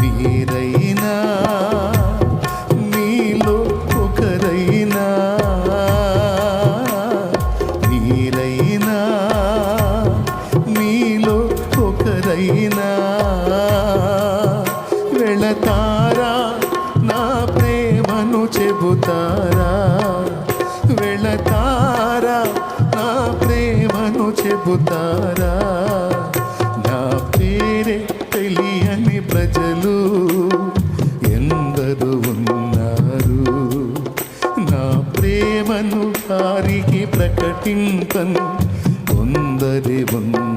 మీరైనా మీలో ఒకరైనా, మీరైనా మీలో ఒకరైనా వెళతారా, నా ప్రేమను చెబుతారా, వెళతారా, నా ప్రేమను చెబుతారా. నా పేరే తెలియని ప్రజలు ఎందరు ఉన్నారు, నా ప్రేమను వారికి ప్రకటింపను కొందరి ఉన్నారు.